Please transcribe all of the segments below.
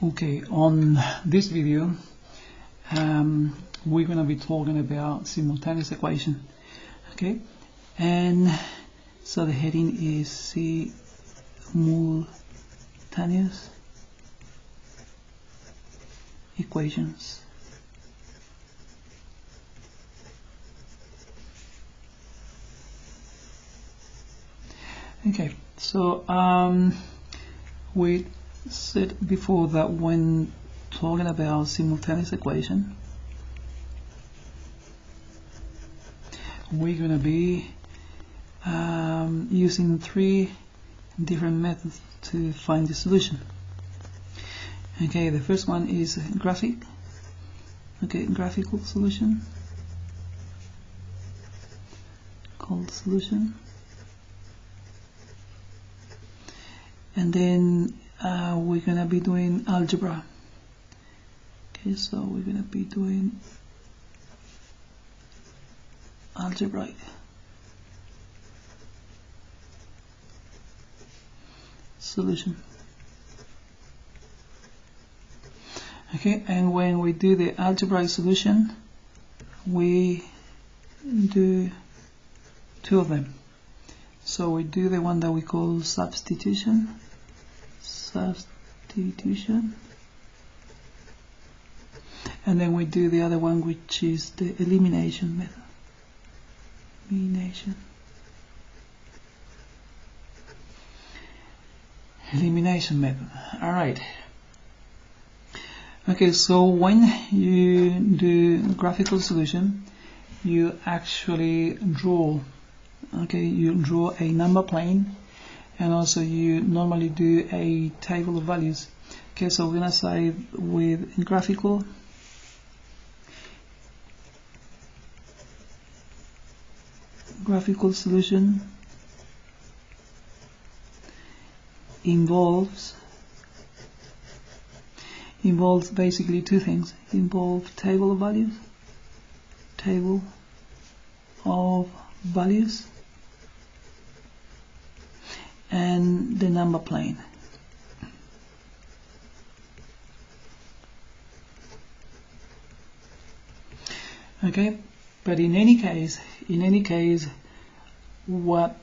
Okay, on this video we're going to be talking about simultaneous equation. Okay, and so the heading is simultaneous equations. Okay, so we said before that when talking about simultaneous equation, we're going to be using three different methods to find the solution. Okay, the first one is graphical solution, called solution. And then we're going to be doing algebra. Okay, so we're going to be doing algebraic solution. Okay, and when we do the algebraic solution, we do two of them. So we do the one that we call substitution, and then we do the other one, which is the elimination method. Elimination method. All right. Okay, so when you do graphical solution, you actually draw. Okay, you draw a number plane, and also you normally do a table of values. Okay, so we're gonna say with graphical solution involves basically two things. Involve table of values and the number plane. Okay, but in any case, what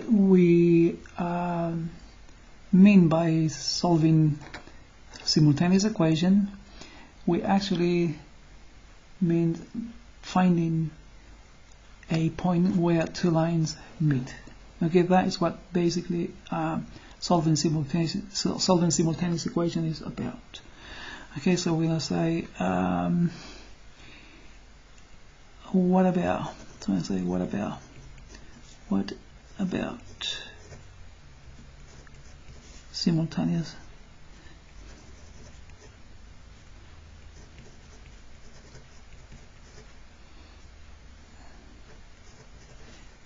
we mean by solving simultaneous equation, we actually mean finding a point where two lines meet. Okay, that is what basically solving simultaneous equation is about. Okay, so we're gonna say what about simultaneous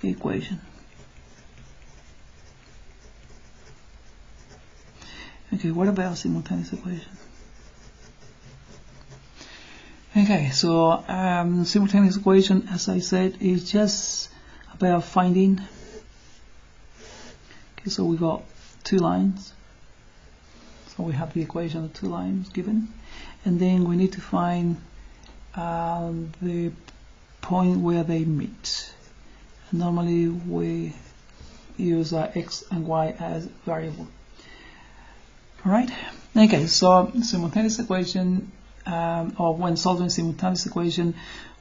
equation. Okay, what about simultaneous equation? Okay, so simultaneous equation, as I said, is just about finding. Okay, so we got two lines. So we have the equation of two lines given, and then we need to find the point where they meet. Normally we use x and y as variable. Alright, okay, so simultaneous equation, or when solving simultaneous equation,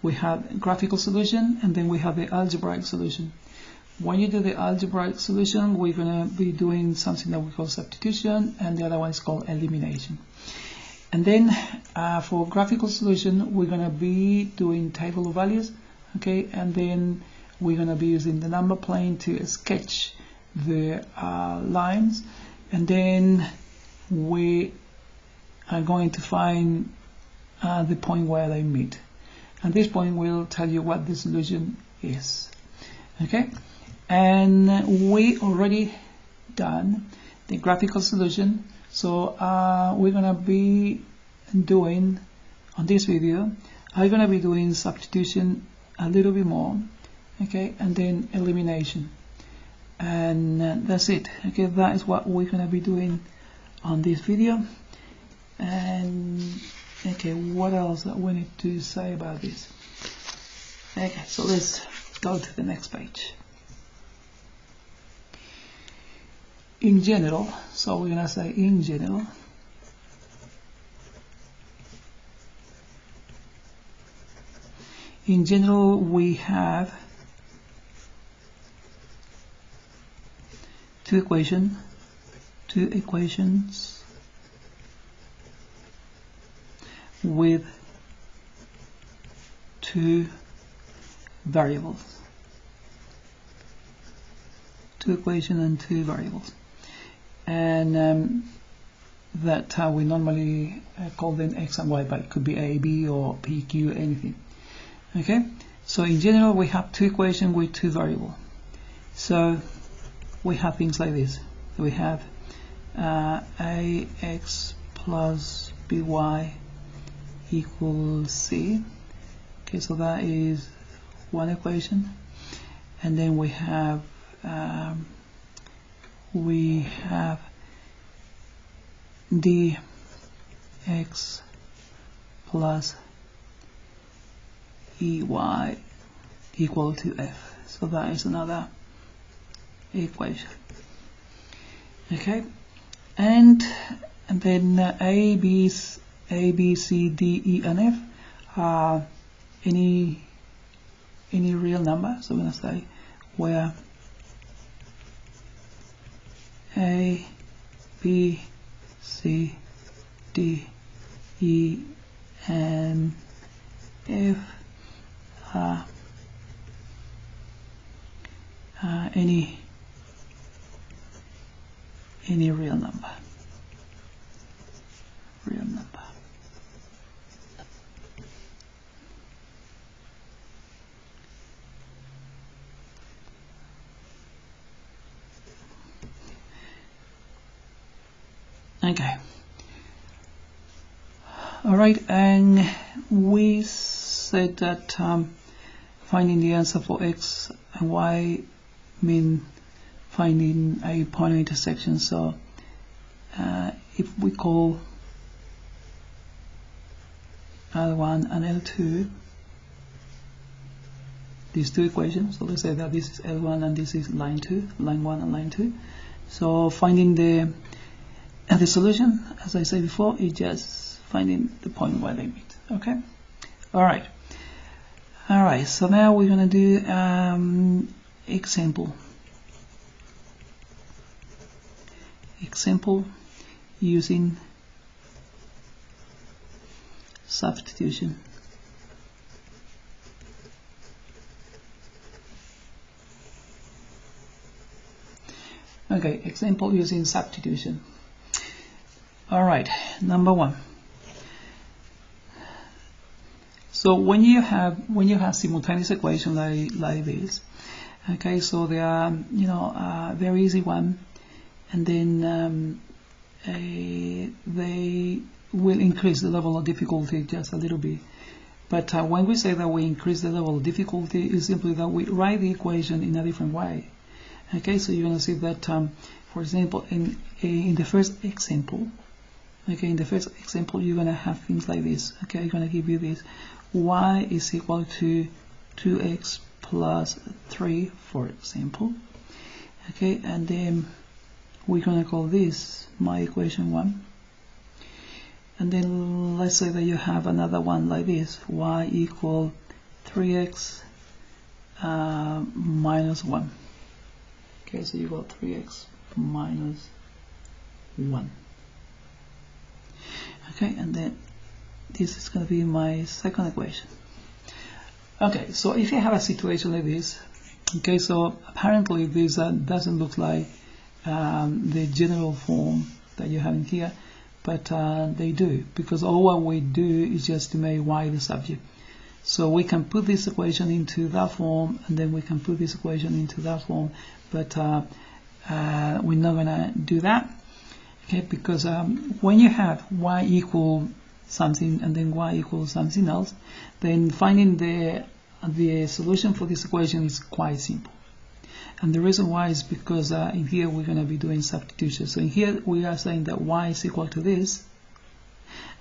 we have graphical solution and then we have the algebraic solution. When you do the algebraic solution, we're going to be doing something that we call substitution, and the other one is called elimination. And then for graphical solution, we're going to be doing table of values, okay, and then we're going to be using the number plane to sketch the lines, and then we are going to find the point where they meet, and this point will tell you what the solution is. Okay, and we already done the graphical solution, so we're going to be doing, on this video, I'm going to be doing substitution a little bit more, okay, and then elimination, and that's it. Okay, that is what we're going to be doing on this video. And okay, what else that we need to say about this? Okay, so let's go to the next page. In general, so we're gonna say in general. In general, we have two equations with two variables. Two equations and two variables. And that we normally call them x and y, but it could be a, b, or p, q, anything. Okay, so in general we have two equations with two variables. So we have things like this. We have ax plus by equals c. Okay, so that is one equation. And then we have dx plus ey equal to f. So that is another equation. Okay, and then a, b, c, d, e, and f are any real number. So we're going to say where a, b, c, d, e, and f are any real number. Okay. All right, and we said that finding the answer for x and y mean finding a point of intersection. So if we call L1 and L2 these two equations, so let's say that this is L1 and this is line 2, line 1 and line 2. So finding the solution, as I said before, is just finding the point where they meet. Okay. All right. So now we're gonna do example using substitution. Okay, example using substitution. All right, number one. So when you have simultaneous equation like this, okay, so they are very easy one, and then they will increase the level of difficulty just a little bit. But when we say that we increase the level of difficulty, is simply that we write the equation in a different way. Okay, so you're going to see that, for example, in the first example, okay, you're going to have things like this. Okay, I'm going to give you this: y is equal to 2x plus 3, for example. Okay, and then we're going to call this my equation 1. And then let's say that you have another one like this: y equal 3x minus 1. Okay, so you got 3x minus 1. Okay, and then this is going to be my second equation. Okay, so if you have a situation like this, okay, so apparently this doesn't look like the general form that you have in here, but they do, because all what we do is just to make y the subject. So we can put this equation into that form, and then we can put this equation into that form, but we're not going to do that. Okay, because when you have y equal something and then y equals something else, then finding the solution for this equation is quite simple. And the reason why is because in here we're going to be doing substitution. So in here we are saying that y is equal to this,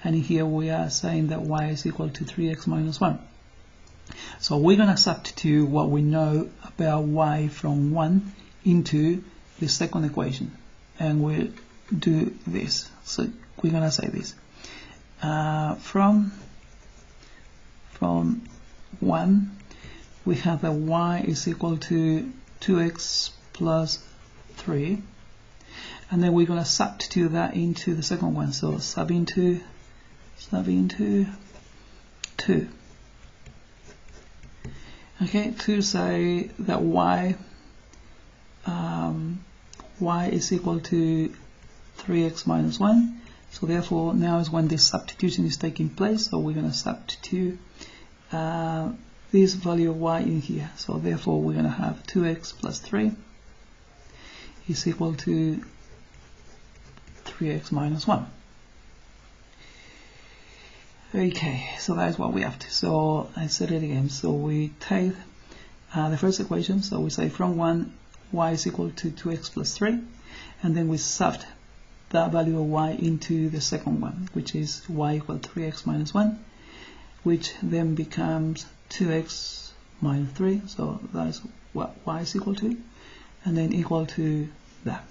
and here we are saying that y is equal to 3x minus 1. So we're going to substitute what we know about y from 1 into the second equation, and we'll do this. So we're going to say this. From 1, we have that y is equal to 2x plus 3, and then we're going to substitute that into the second one. So sub into 2. Okay, to say that y is equal to 3x minus 1. So therefore now is when this substitution is taking place. So we're going to substitute this value of y in here. So therefore we're going to have 2x plus 3 is equal to 3x minus 1. Okay, so that's what we have to. So I said it again. So we take the first equation. So we say from 1, y is equal to 2x plus 3, and then we sub that value of y into the second one, which is y equal to 3x minus 1, which then becomes 2x minus 3. So that's what y is equal to, and then equal to that.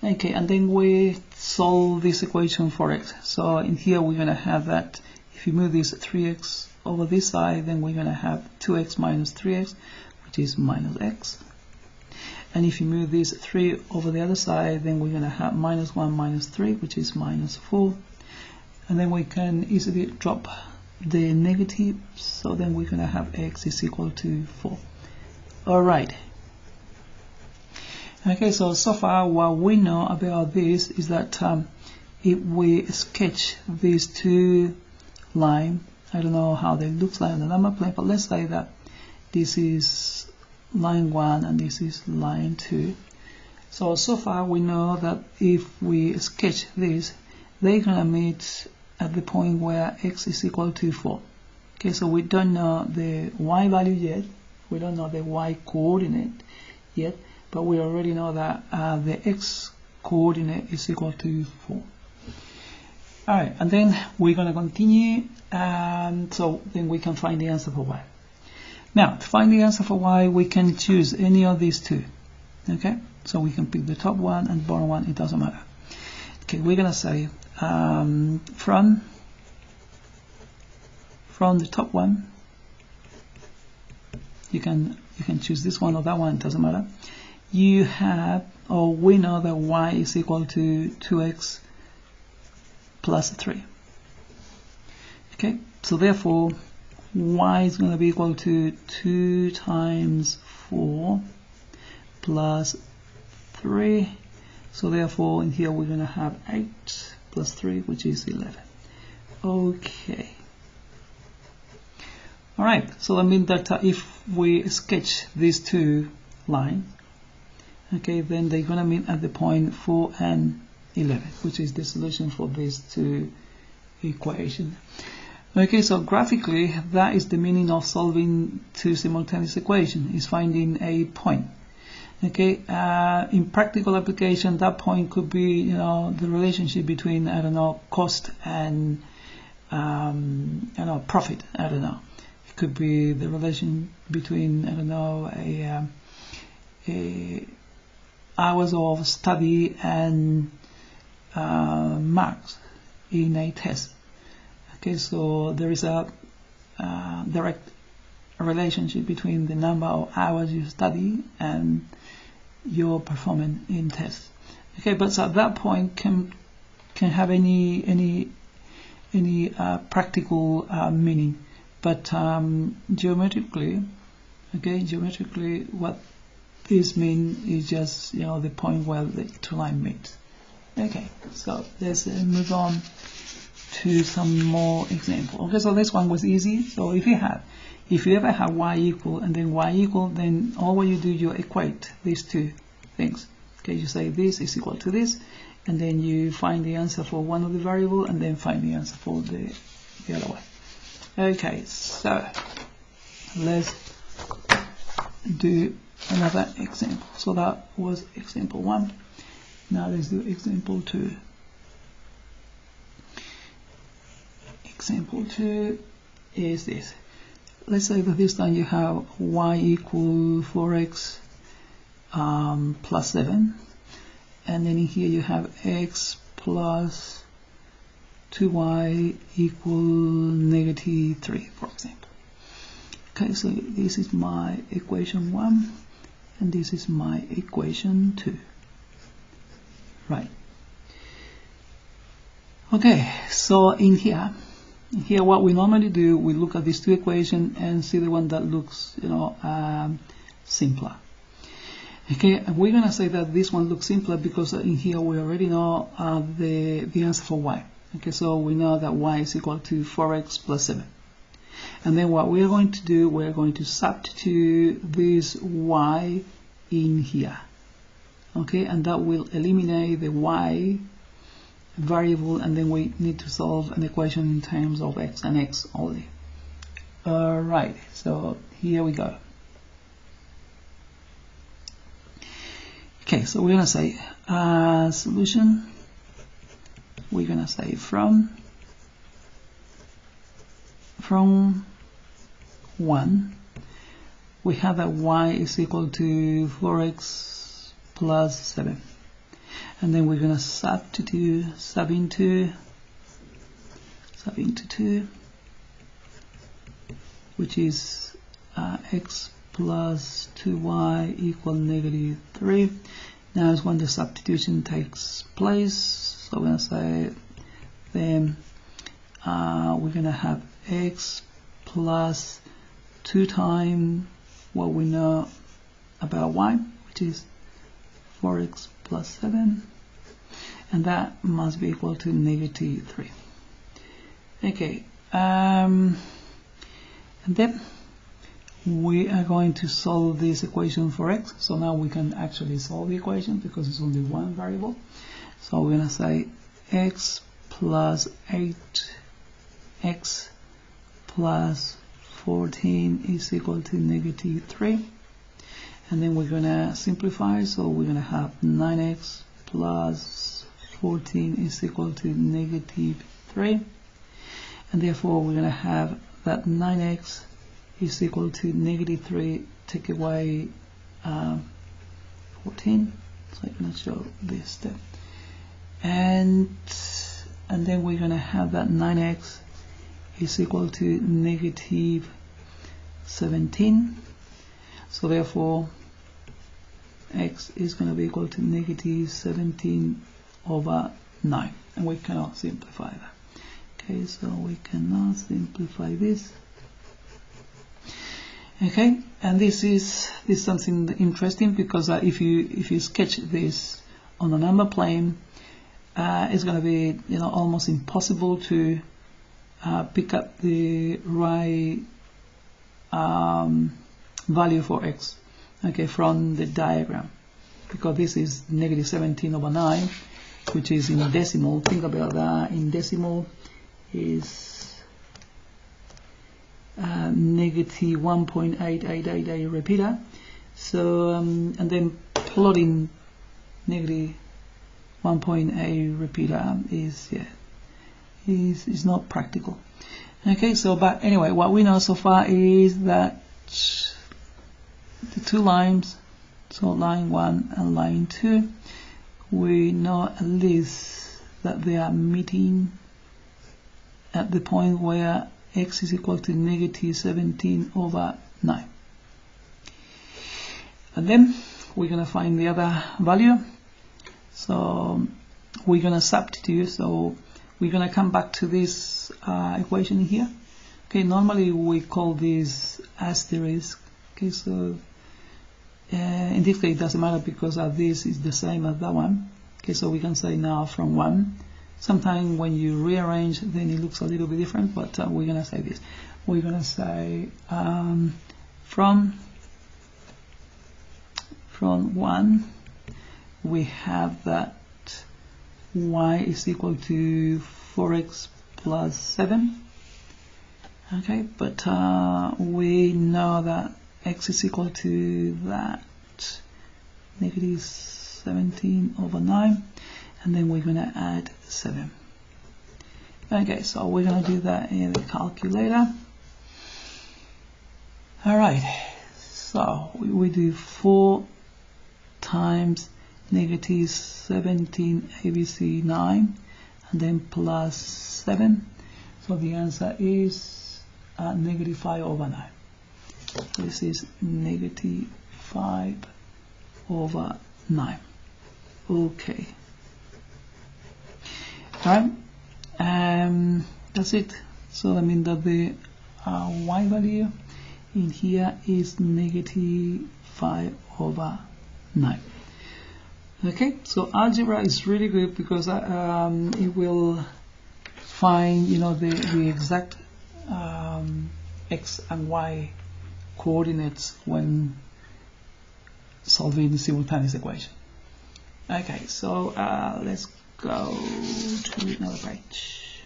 Okay, and then we solve this equation for x. So in here we're going to have that if you move this 3x over this side, then we're going to have 2x minus 3x, which is minus x. And if you move this 3 over the other side, then we're going to have minus 1 minus 3, which is minus 4. And then we can easily drop the negative, so then we're going to have x is equal to 4. Alright. Okay, so far what we know about this is that if we sketch these two lines, I don't know how they look like on the number plane, but let's say that this is line 1 and this is line 2. So far we know that if we sketch this, they're going to meet at the point where x is equal to 4. Okay, so we don't know the y value yet, we don't know the y coordinate yet, but we already know that the x coordinate is equal to 4. Alright, and then we're going to continue, so then we can find the answer for y. Now, to find the answer for y, we can choose any of these two. Okay, so we can pick the top one and bottom one, it doesn't matter. Okay, we're going to say from the top one, you can choose this one or that one, it doesn't matter. You have, or we know that y is equal to 2x plus 3. Okay, so therefore y is going to be equal to 2 times 4 plus 3. So therefore in here we're going to have 8 plus 3, which is 11. Okay. Alright, so that means that if we sketch these two lines, okay, then they're going to meet at the point 4 and 11, which is the solution for these two equations. Okay, so graphically, that is the meaning of solving two simultaneous equations, is finding a point. Okay, in practical application, that point could be, you know, the relationship between, I don't know, cost and, profit, I don't know. It could be the relation between, I don't know, hours of study and marks in a test. Okay, so there is a direct relationship between the number of hours you study and your performance in tests. Okay, but at that point can have any practical meaning, but geometrically, what this means is just, you know, the point where the two lines meet. Okay, so let's move on to some more example. Okay, so this one was easy. So if you ever have y equal and then y equal, then all what you do, you equate these two things. Okay, you say this is equal to this, and then you find the answer for one of the variable and then find the answer for the other one. Okay, so let's do another example. So that was example 1. Now let's do example 2. example 2 is this. Let's say that this time you have y equal 4x plus 7, and then in here you have x plus 2y equal negative 3, for example. Okay, so this is my equation 1, and this is my equation 2. Right. Okay, so in here what we normally do, we look at these two equations and see the one that looks, simpler. Okay, and we're gonna say that this one looks simpler because in here we already know the answer for y. Okay, so we know that y is equal to 4x plus 7. And then what we are going to do, we're going to substitute this y in here. Okay, and that will eliminate the y variable, and then we need to solve an equation in terms of x and x only. Alright, so here we go. Okay, so we're going to say solution. We're going to say from 1, we have that y is equal to 4x plus 7. And then we're going to substitute sub into 2, which is x plus 2y equal negative 3. Now is when the substitution takes place. So we're going to say then we're going to have x plus 2 times what we know about y, which is 4x plus 7, and that must be equal to negative 3. Okay, and then we are going to solve this equation for x. So now we can actually solve the equation because it's only one variable. So we're going to say x plus 8x plus 14 is equal to negative 3. And then we're going to simplify, so we're going to have 9x plus 14 is equal to negative 3. And therefore we're going to have that 9x is equal to negative 3, take away 14. So I'm going to show this step. And then we're going to have that 9x is equal to negative 17. So therefore x is going to be equal to negative 17 over 9, and we cannot simplify that. Okay, so we cannot simplify this. Okay, and this is something interesting because if you sketch this on a number plane, it's going to be almost impossible to pick up the right value for x, okay, from the diagram, because this is negative 17 over 9, which is in decimal. Think about that. In decimal is negative 1.8888 repeater. So and then plotting negative 1.8 repeater is not practical. Okay, so but anyway, what we know so far is that the two lines, so line 1 and line 2, we know at least that they are meeting at the point where x is equal to negative 17 over 9. And then we're going to find the other value. So we're going to substitute. So we're going to come back to this equation here. Okay, normally we call this asterisk. Okay, so in this case it doesn't matter because this is the same as that one. Okay, so we can say now from 1. Sometimes when you rearrange, then it looks a little bit different, but we're going to say this. We're going to say from 1, we have that y is equal to 4x plus 7. Okay, but we know that x is equal to that negative 17 over 9, and then we're going to add 7. Okay, so we're going to do that in the calculator. Alright, so we do 4 times negative 17 ABC 9 and then plus 7. So the answer is negative 5 over 9. So this is negative 5 over 9. Okay. Alright, that's it. So I mean that the y value in here is negative 5 over 9. Okay, so algebra is really good because it will find, you know, the exact x and y coordinates when solving the simultaneous equation. Okay, so let's go to another page.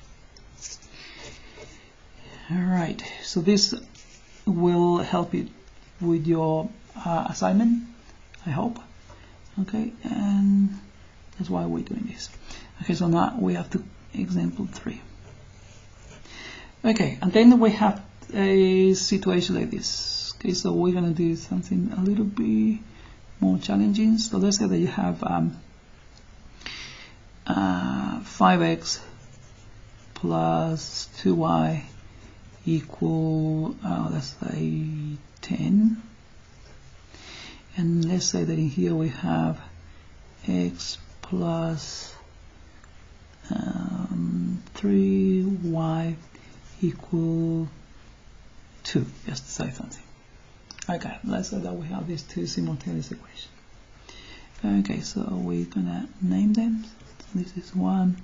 Alright, so this will help you with your assignment, I hope. Okay, and that's why we're doing this. Okay, so now we have to example 3. Okay, and then we have a situation like this. Okay, so we're gonna do something a little bit more challenging. So let's say that you have 5x plus 2y equal, let's say 10. And let's say that in here we have x plus 3y equal 2, just to say something. Okay, let's say that we have these two simultaneous equations. Okay, so we're gonna name them. So this is 1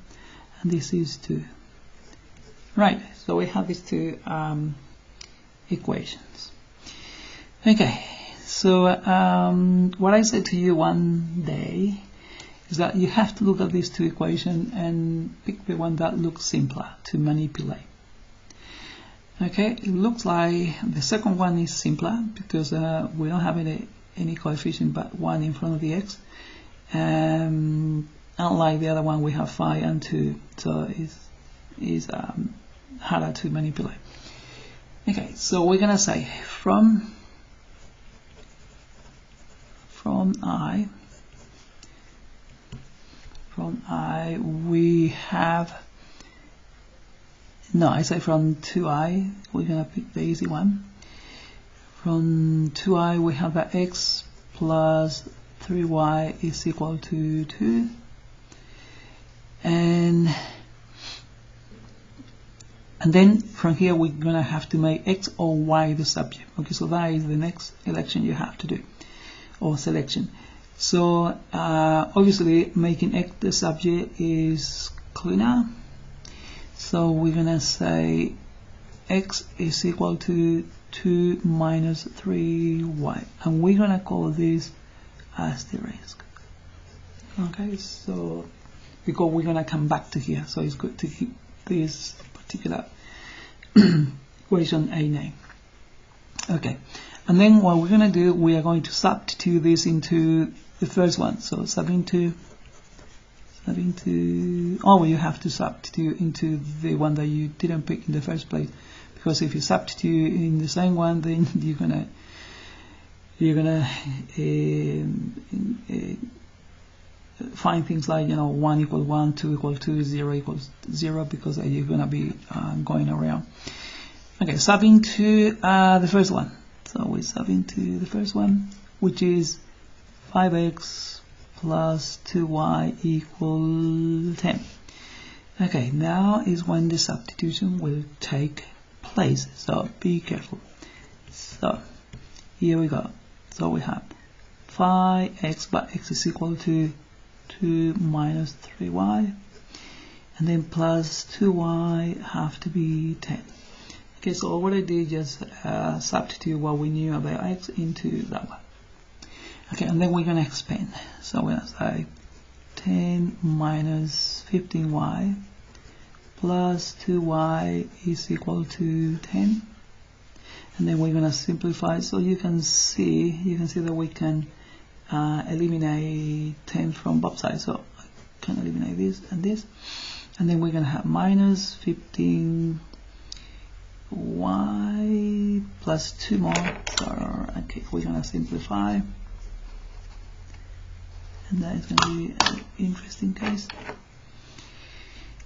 and this is 2. Right, so we have these two equations. Okay, so what I said to you one day is that you have to look at these two equations and pick the one that looks simpler to manipulate. Okay, it looks like the second one is simpler because we don't have any coefficient but 1 in front of the x. Unlike the other one, we have 5 and 2, so it's harder to manipulate. Okay, so we're gonna say from I we have, no, I say from 2i, we're gonna pick the easy one. From 2i we have that x plus 3y is equal to 2, and then from here we're gonna have to make x or y the subject. Okay, so that is the next election you have to do, or selection. So obviously making x the subject is cleaner. So we're gonna say x is equal to 2 minus 3y, and we're gonna call this asterisk. Okay, so because we're gonna come back to here, so it's good to keep this particular equation a name. Okay, and then what we're gonna do, we are going to substitute this into the first one. So sub into, oh, you have to substitute into the one that you didn't pick in the first place, because if you substitute in the same one, then you're gonna find things like, you know, 1 equals 1, 2 equals 2, 0 equals 0, because you're gonna be going around. Okay, sub into the first one. So we sub into the first one, which is 5x plus 2y equal 10. Okay, now is when the substitution will take place, so be careful. So here we go. So we have 5x, but x is equal to 2 minus 3y, and then plus 2y have to be 10. Okay, so what I did, just substitute what we knew about x into that one. Okay, and then we're going to expand. So we're going to say 10 minus 15y plus 2y is equal to 10. And then we're going to simplify, so you can see that we can eliminate 10 from both sides. So I can eliminate this and this. and then we're going to have minus 15y plus 2 more. So okay, we're going to simplify, and that is going to be an interesting case.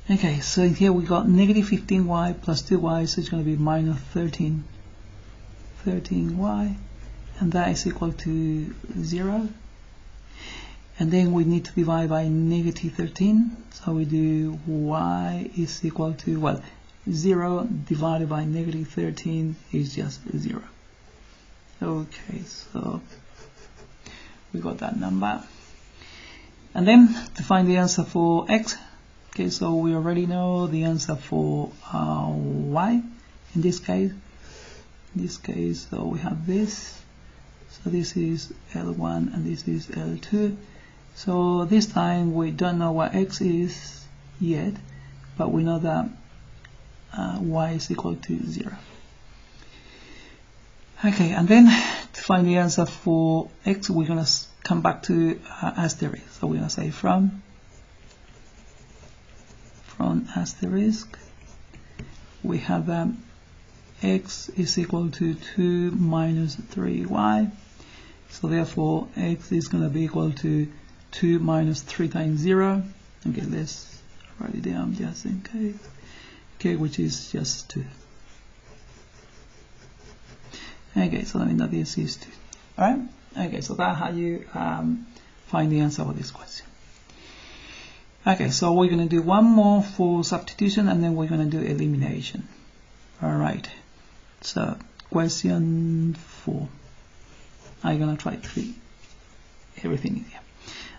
Okay, so here we got negative 15y plus 2y, so it's going to be minus 13y, and that is equal to 0. And then we need to divide by negative 13, so we do y is equal to, well, 0 divided by negative 13 is just 0. Okay, so we got that number. And then to find the answer for x, okay, so we already know the answer for y in this case. So we have this. So this is L1 and this is L2. So this time we don't know what x is yet, but we know that y is equal to 0. Okay, and then to find the answer for x, we're going to come back to asterisk. So we're going to say from asterisk, we have x is equal to 2 minus 3y. So therefore x is going to be equal to 2 minus 3 times 0. Okay, let's write it down just in case. Okay, which is just 2. Okay, so that means that this is 2. Alright? Okay, so that's how you find the answer for this question. Okay, so we're going to do one more for substitution, and then we're going to do elimination. Alright, so question 4. I'm going to try to fit everything in here.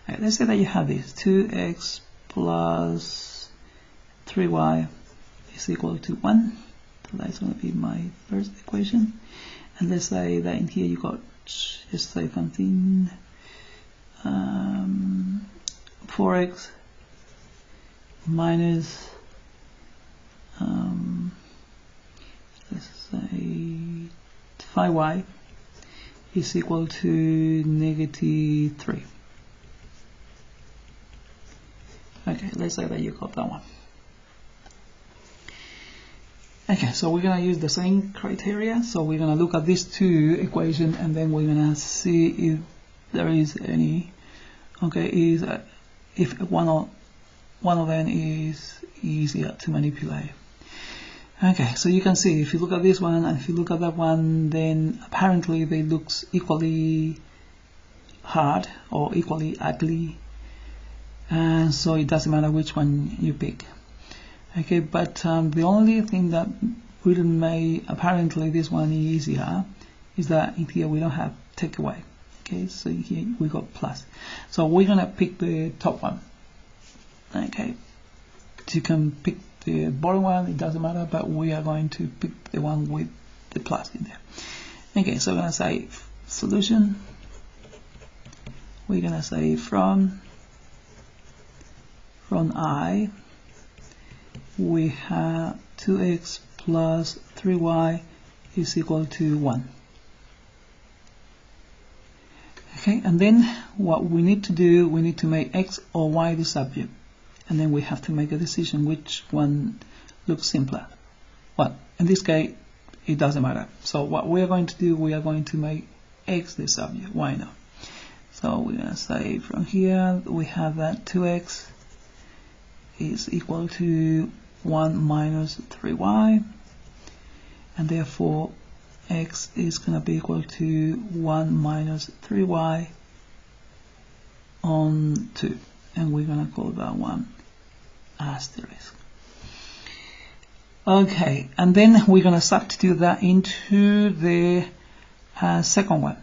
Right, let's say that you have this 2x plus 3y is equal to 1. So that's going to be my first equation. And let's say that in here you got, just say something, 4x minus, let's say 5y is equal to negative 3. Okay, let's say that you got that one. Okay, so we're going to use the same criteria. So we're going to look at these two equations, and then we're going to see if there is any, okay, if one of them is easier to manipulate. Okay, so you can see if you look at this one and if you look at that one, then apparently they look equally hard or equally ugly, and so it doesn't matter which one you pick. Okay, but the only thing that would make apparently this one easier is that in here we don't have takeaway. Okay, so here we got plus. So we're gonna pick the top one. Okay, you can pick the bottom one, it doesn't matter, but we are going to pick the one with the plus in there. Okay, so we're gonna say solution. We're gonna say from I, we have 2x plus 3y is equal to 1. Okay, and then what we need to do, we need to make x or y the subject, and then we have to make a decision which one looks simpler. Well, in this case it doesn't matter. So what we are going to do, we are going to make x the subject, y not. So we're going to say from here we have that 2x is equal to 1 minus 3y, and therefore x is going to be equal to 1 minus 3y on 2, and we're going to call that one asterisk. Okay, and then we're going to substitute that into the second one.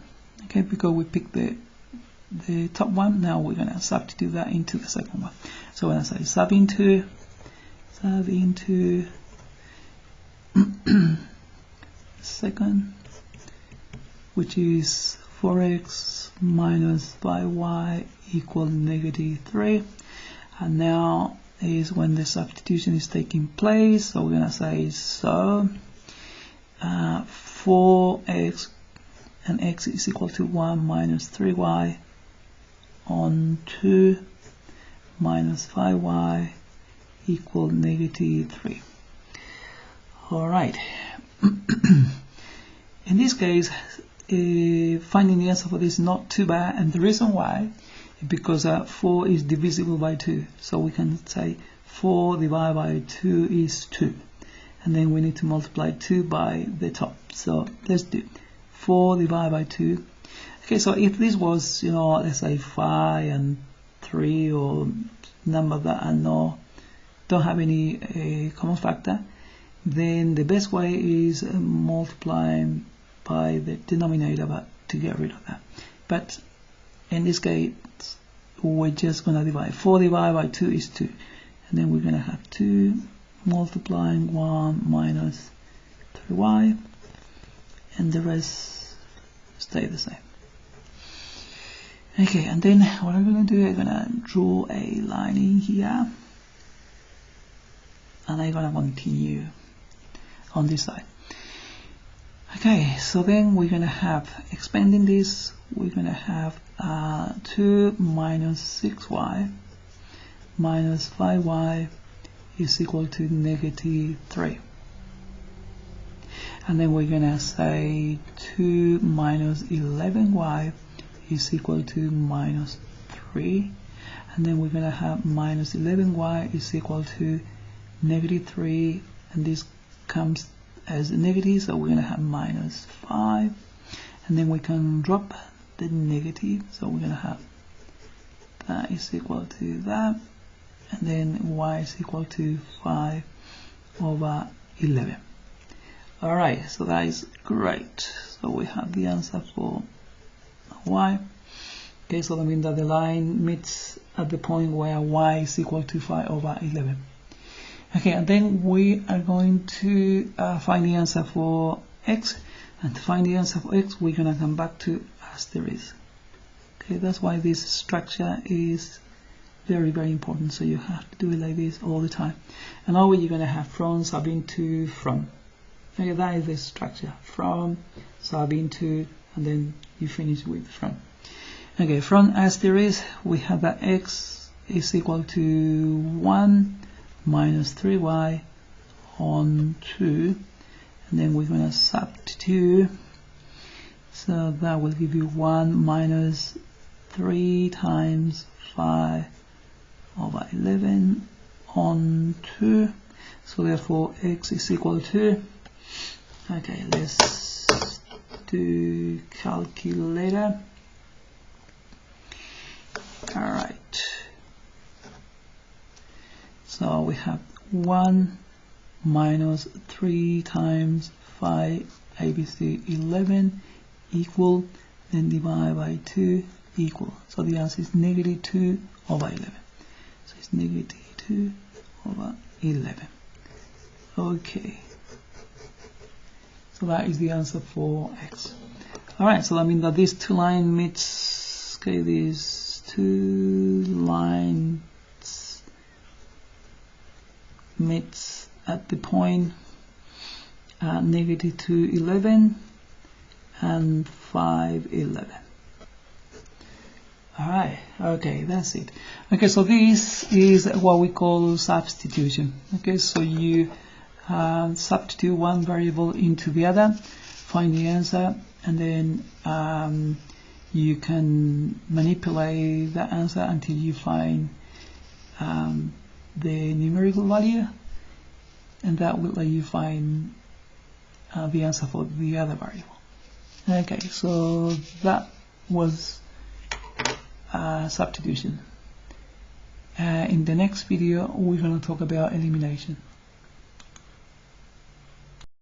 Okay, because we picked the top one, now we're going to substitute that into the second one. So we're going to say sub into second, which is 4x minus 5y equal negative 3. And now is when the substitution is taking place. So we're going to say so 4x and x is equal to 1 minus 3y on 2 minus 5y equal -3. Alright. In this case, finding the answer for this is not too bad, and the reason why is because 4 is divisible by 2. So we can say 4 divided by 2 is 2. And then we need to multiply 2 by the top. So let's do 4 divided by 2. Okay, so if this was, let's say 5 and 3, or number that don't have any common factor, then the best way is multiplying by the denominator, but to get rid of that. But in this case, we're just going to divide. 4 divided by 2 is 2. And then we're going to have 2 multiplying 1 minus 3y, and the rest stay the same. Okay, and then what I'm going to do, I'm going to draw a line in here, and I'm going to continue on this side. Okay, so then we're going to have, expanding this, we're going to have 2 minus 6y minus 5y is equal to -3. And then we're going to say 2 minus 11y is equal to -3. And then we're going to have minus 11y is equal to -3, and this comes as a negative, so we're going to have -5. And then we can drop the negative, so we're going to have that is equal to that, and then y is equal to 5 over 11. Alright, so that is great. So we have the answer for y. Okay, so that means that the line meets at the point where y is equal to 5 over 11. Okay, and then we are going to find the answer for x, and to find the answer for x, we're going to come back to asterisk. Okay, that's why this structure is very, very important. So you have to do it like this all the time. And always you're going to have from, sub into, from. Okay, that is the structure. From, sub into, and then you finish with from. Okay, from asterisk, we have that x is equal to 1 minus 3y on 2, and then we're going to substitute, so that will give you 1 minus 3 times 5 over 11 on 2, so therefore x is equal to, okay, let's do calculator. Alright, so we have 1 minus 3 times 5 ABC 11 equal, then divide by 2 equal. So the answer is -2 over 11. So it's -2 over 11. Okay. So that is the answer for x. Alright, so that means that these two lines meets, okay, these two lines meets at the point -2, 11 and 5, 11. Alright, okay, that's it. Okay, so this is what we call substitution. Okay, so you substitute one variable into the other, find the answer, and then you can manipulate the answer until you find the numerical value, and that will let you find the answer for the other variable. Okay, so that was substitution. In the next video, we're going to talk about elimination.